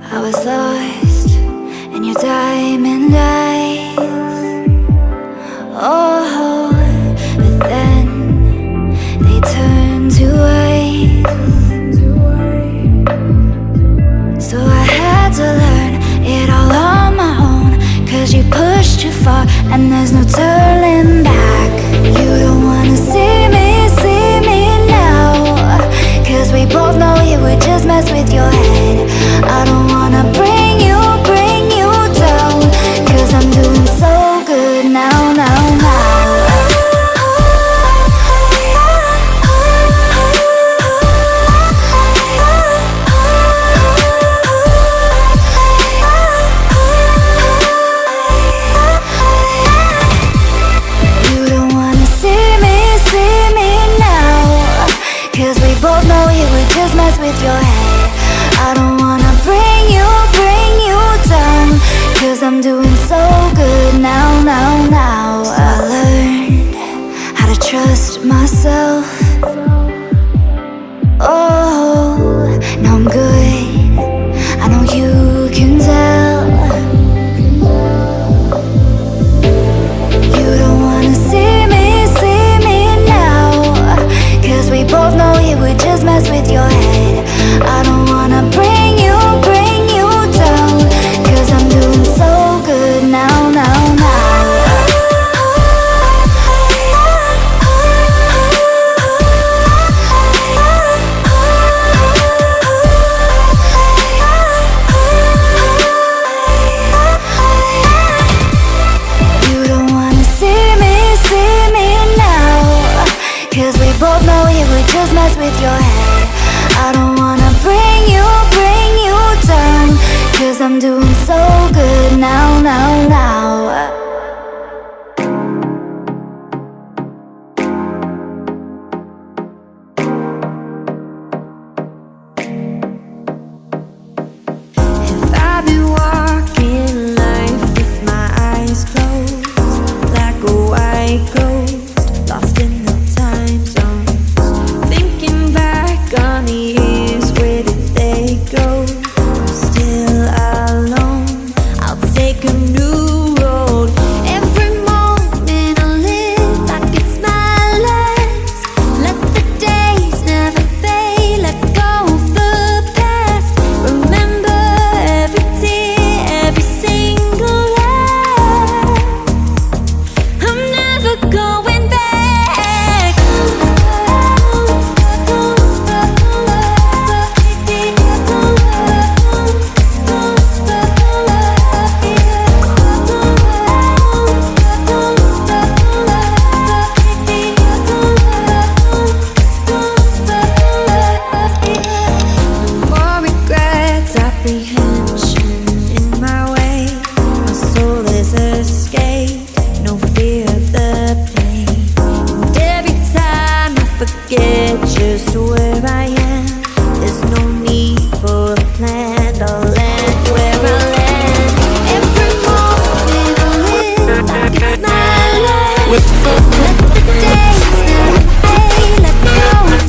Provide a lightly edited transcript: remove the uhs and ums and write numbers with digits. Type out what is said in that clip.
I was lost in your diamond eyes. Oh, but then they turned to ice. So I had to learn it all on my own, 'cause you pushed too far and there's no turning back. You don't wanna see me now, 'cause we both know it would just mess with your head. I don't wanna bring you down, 'cause I'm doing so good now. You don't wanna see me now, 'cause we both know it would just mess with your head. I don't wanna bring you down, 'cause I'm doing so good now. So I learned how to trust myself. Oh, now I'm good, I know you can tell. You don't wanna see me now, 'cause we both know it would just mess with your head. I don't wanna bring you down, 'cause I'm doing so good now. You don't wanna see me now, 'cause we both know it would just mess with your head. I don't wanna bring you down, 'cause I'm doing